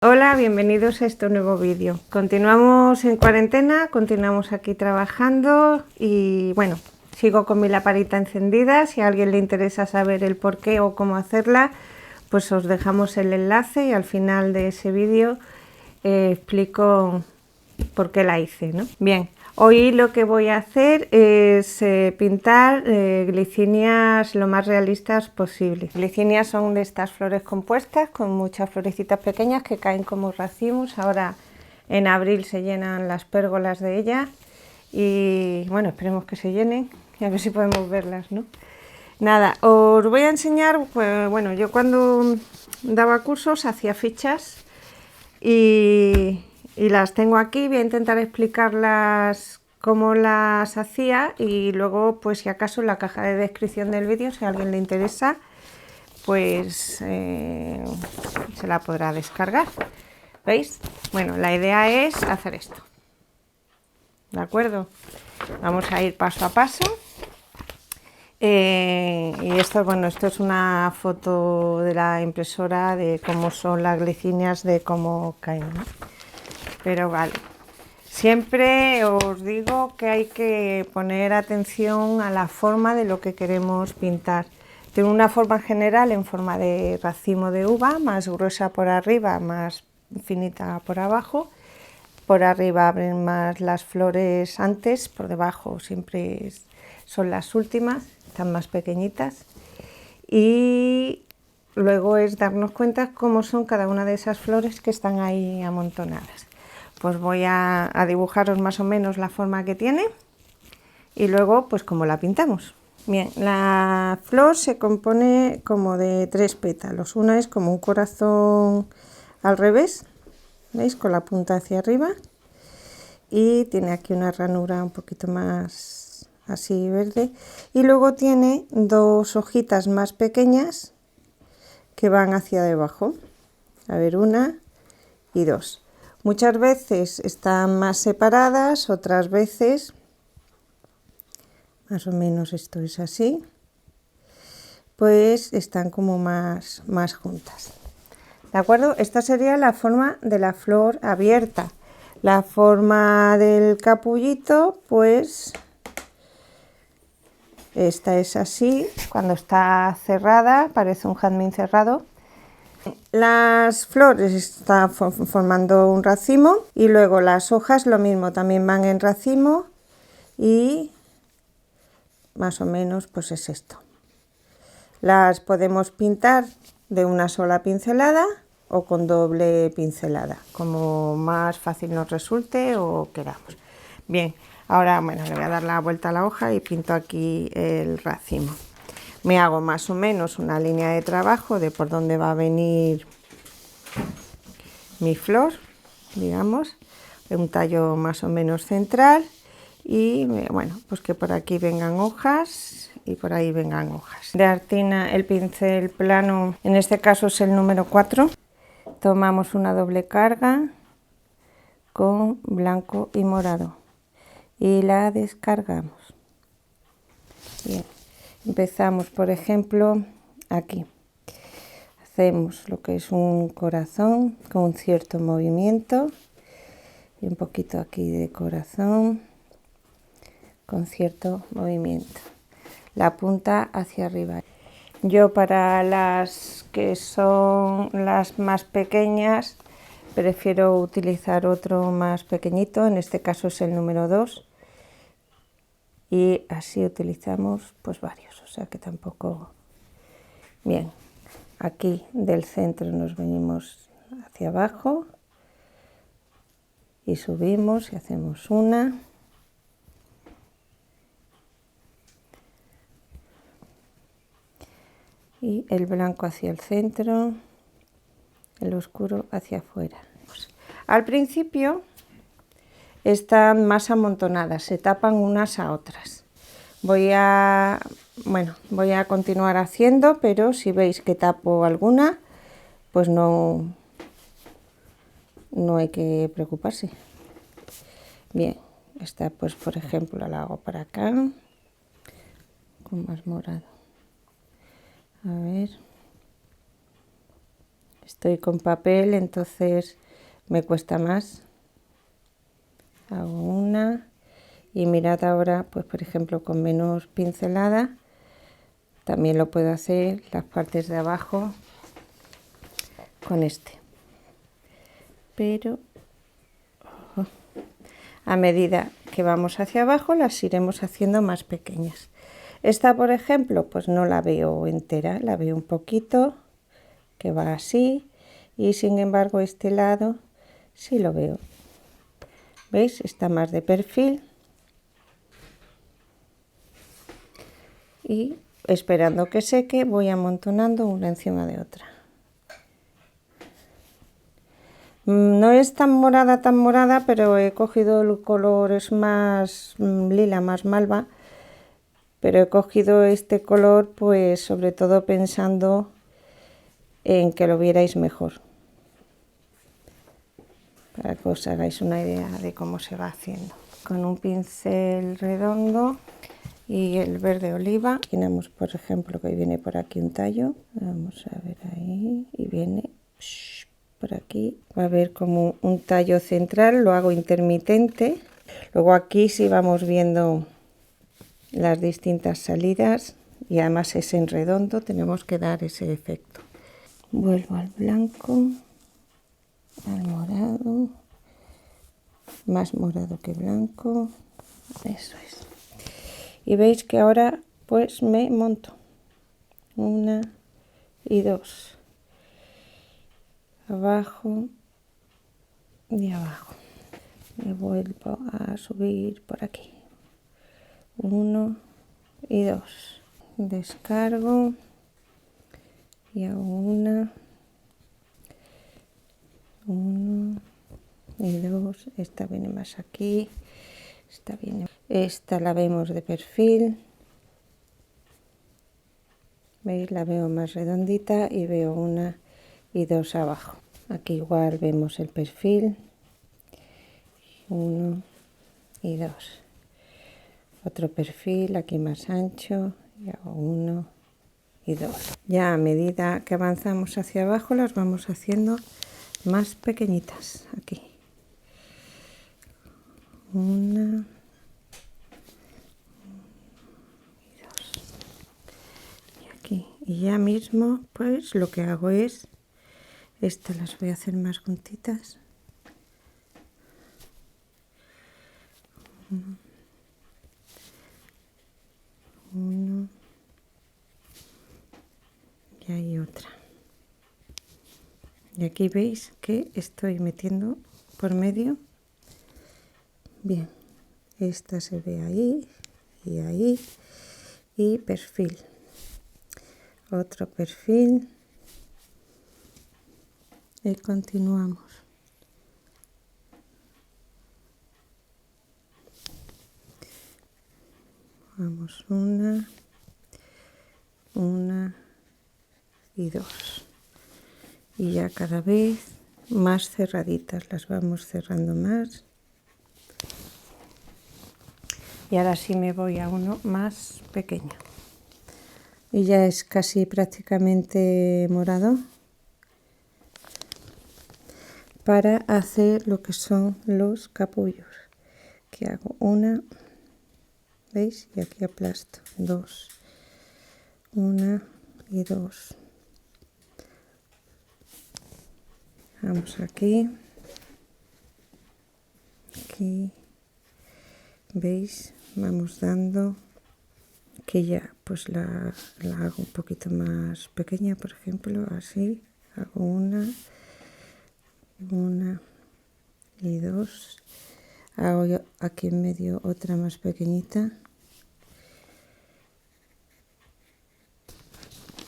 Hola, bienvenidos a este nuevo vídeo. Continuamos en cuarentena, continuamos aquí trabajando y bueno, sigo con mi lamparita encendida. Si a alguien le interesa saber el por qué o cómo hacerla, pues os dejamos el enlace y al final de ese vídeo explico por qué la hice, ¿no? Bien, hoy lo que voy a hacer es pintar glicinias lo más realistas posible. Glicinias son de estas flores compuestas con muchas florecitas pequeñas que caen como racimos. Ahora en abril se llenan las pérgolas de ellas y bueno, esperemos que se llenen y a ver si podemos verlas, ¿no? Nada, os voy a enseñar, pues bueno, yo cuando daba cursos hacía fichas y las tengo aquí. Voy a intentar explicarlas cómo las hacía y luego, pues si acaso en la caja de descripción del vídeo, si a alguien le interesa, pues se la podrá descargar. ¿Veis? Bueno, la idea es hacer esto, ¿de acuerdo? Vamos a ir paso a paso. Y esto, bueno, esto es una foto de la impresora de cómo son las glicinias, de cómo caen, ¿no? Pero vale, siempre os digo que hay que poner atención a la forma de lo que queremos pintar. Tiene una forma general en forma de racimo de uva, más gruesa por arriba, más finita por abajo. Por arriba abren más las flores antes, por debajo siempre son las últimas, están más pequeñitas. Y luego es darnos cuenta cómo son cada una de esas flores que están ahí amontonadas. Pues voy a dibujaros más o menos la forma que tiene y luego pues cómo la pintamos. Bien, la flor se compone como de 3 pétalos. Una es como un corazón al revés, ¿veis? Con la punta hacia arriba, y tiene aquí una ranura un poquito más así verde, y luego tiene 2 hojitas más pequeñas que van hacia debajo. A ver, 1 y 2. Muchas veces están más separadas, otras veces más o menos esto es así, pues están como más juntas. ¿De acuerdo? Esta sería la forma de la flor abierta. La forma del capullito, pues esta es así, cuando está cerrada, parece un jazmín cerrado. Las flores están formando un racimo y luego las hojas lo mismo, también van en racimo y más o menos pues es esto. Las podemos pintar de una sola pincelada o con doble pincelada, como más fácil nos resulte o queramos. Bien, ahora bueno, le voy a dar la vuelta a la hoja y pinto aquí el racimo. Me hago más o menos una línea de trabajo de por dónde va a venir mi flor, digamos, un tallo más o menos central y bueno, pues que por aquí vengan hojas y por ahí vengan hojas. De Artina el pincel plano, en este caso es el número 4. Tomamos una doble carga con blanco y morado y la descargamos. Bien. Empezamos, por ejemplo, aquí. Hacemos lo que es un corazón con un cierto movimiento y un poquito aquí de corazón con cierto movimiento. La punta hacia arriba. Yo para las que son las más pequeñas prefiero utilizar otro más pequeñito, en este caso es el número 2. Y así utilizamos pues varios, o sea que tampoco. Bien, aquí del centro nos venimos hacia abajo y subimos y hacemos una, y el blanco hacia el centro, el oscuro hacia afuera. Al principio están más amontonadas, se tapan unas a otras. Voy a continuar haciendo, pero si veis que tapo alguna, pues no hay que preocuparse. Bien, esta pues por ejemplo la hago para acá, con más morado. A ver, Estoy con papel, entonces me cuesta más. Hago una y mirad ahora, pues por ejemplo con menos pincelada, también lo puedo hacer las partes de abajo con este. Pero a medida que vamos hacia abajo las iremos haciendo más pequeñas. Esta, por ejemplo, pues no la veo entera, la veo un poquito, que va así, y sin embargo este lado sí lo veo. ¿Veis? Está más de perfil. Y esperando que seque voy amontonando una encima de otra. No es tan morada, pero he cogido el color, es más lila, más malva, pero he cogido este color pues sobre todo pensando en que lo vierais mejor, para que os hagáis una idea de cómo se va haciendo. Con un pincel redondo y el verde oliva, imaginamos por ejemplo que viene por aquí un tallo, vamos a ver ahí, y viene por aquí, va a haber como un tallo central, lo hago intermitente, luego aquí sí vamos viendo las distintas salidas y además es en redondo, tenemos que dar ese efecto. Vuelvo al blanco, al morado, más morado que blanco, eso es. Y veis que ahora pues me monto una y dos, abajo y abajo. Me vuelvo a subir por aquí, 1 y 2, descargo y hago 1 y 2, esta viene más aquí, esta la vemos de perfil, veis, la veo más redondita y veo 1 y 2 abajo. Aquí igual vemos el perfil, 1 y 2, otro perfil aquí más ancho y hago 1 y 2. Ya a medida que avanzamos hacia abajo las vamos haciendo más pequeñitas. Aquí 1 y 2 y aquí, y ya mismo pues lo que hago es, estas las voy a hacer más juntitas, 1 y hay otra, y aquí veis que estoy metiendo por medio. Bien, esta se ve ahí y perfil, otro perfil y continuamos. Vamos 1 y 2 y ya cada vez más cerraditas, las vamos cerrando más. Y ahora sí me voy a uno más pequeño. Y ya es casi prácticamente morado. Para hacer lo que son los capullos. Que hago 1, ¿veis? Y aquí aplasto 2, 1 y 2. Vamos aquí. Aquí. ¿Veis? Vamos dando, que ya pues la hago un poquito más pequeña, por ejemplo, así, hago 1 y 2, hago yo aquí en medio otra más pequeñita.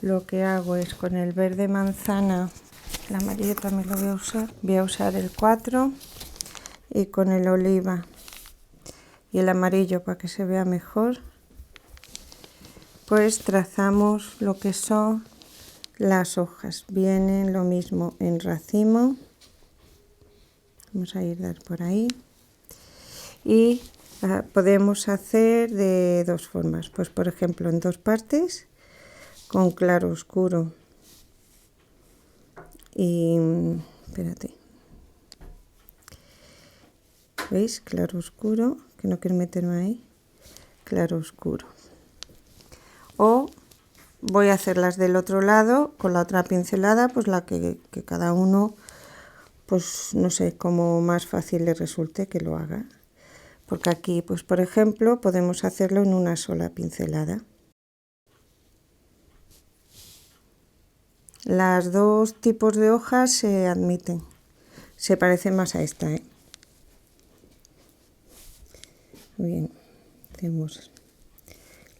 Lo que hago es con el verde manzana, el amarillo también lo voy a usar el 4 y con el oliva y el amarillo para que se vea mejor, pues trazamos lo que son las hojas. Vienen lo mismo en racimo, vamos a ir dar por ahí, y podemos hacer de dos formas, pues por ejemplo en dos partes con claro oscuro y espérate, ¿veis? Claro oscuro, que no quiero meterme ahí, claro oscuro. O voy a hacer las del otro lado con la otra pincelada, pues la que cada uno, pues no sé, como más fácil le resulte que lo haga. Porque aquí, pues por ejemplo, podemos hacerlo en una sola pincelada. Las dos tipos de hojas se admiten, se parecen más a esta, ¿eh? Bien, hacemos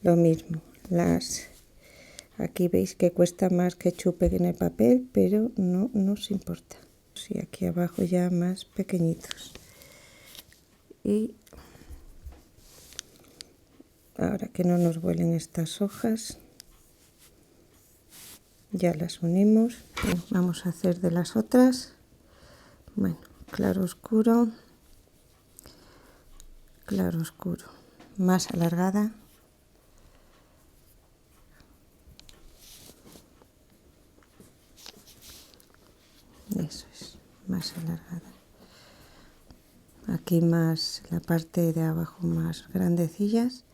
lo mismo. Aquí veis que cuesta más que chupe en el papel, pero no nos importa. Sí, aquí abajo ya más pequeñitos. Y ahora que no nos vuelen estas hojas, ya las unimos. Bien, vamos a hacer de las otras. Bueno, claro oscuro, más alargada. Eso es, más alargada. Aquí más la parte de abajo más grandecillas,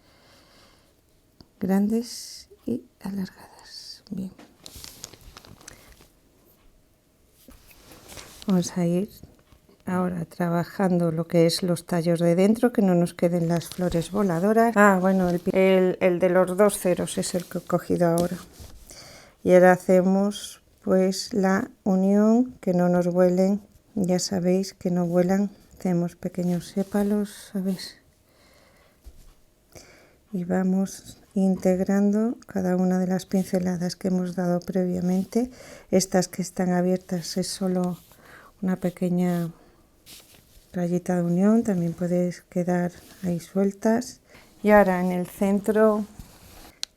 grandes y alargadas. Bien. Vamos a ir ahora trabajando lo que es los tallos de dentro, que no nos queden las flores voladoras. Ah, bueno, el de los dos ceros es el que he cogido ahora. Y ahora hacemos pues la unión, que no nos vuelen, ya sabéis que no vuelan. Hacemos pequeños sépalos, ¿sabéis? Y vamos integrando cada una de las pinceladas que hemos dado previamente. Estas que están abiertas es solo una pequeña rayita de unión, también podéis quedar ahí sueltas. Y ahora en el centro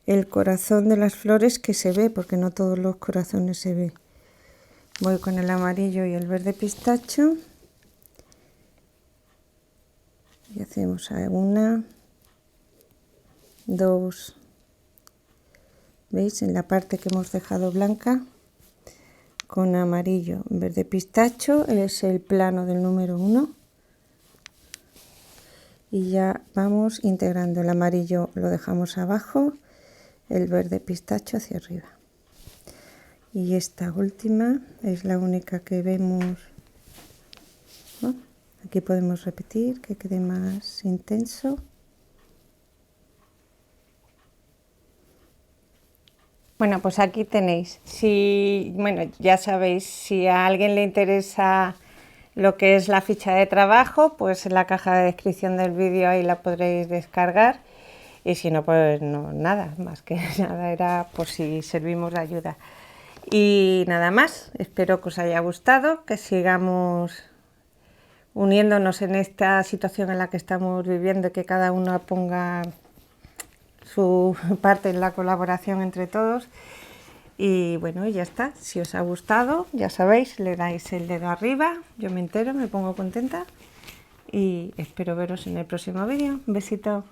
el corazón de las flores, que se ve, porque no todos los corazones se ve. Voy con el amarillo y el verde pistacho y hacemos una, dos, ¿veis? En la parte que hemos dejado blanca, con amarillo, verde pistacho, es el plano del número 1. Y ya vamos integrando. El amarillo lo dejamos abajo, el verde pistacho hacia arriba. Y esta última es la única que vemos, ¿no? Aquí podemos repetir, que quede más intenso. Bueno, pues aquí tenéis. Bueno, ya sabéis, si a alguien le interesa lo que es la ficha de trabajo, pues en la caja de descripción del vídeo ahí la podréis descargar. Y si no, pues no, nada, más que nada era por si servimos de ayuda. Y nada más, espero que os haya gustado, que sigamos uniéndonos en esta situación en la que estamos viviendo, que cada uno ponga su parte en la colaboración entre todos. Y bueno, ya está. Si os ha gustado, ya sabéis, le dais el dedo arriba, yo me entero, me pongo contenta y espero veros en el próximo vídeo. Un besito.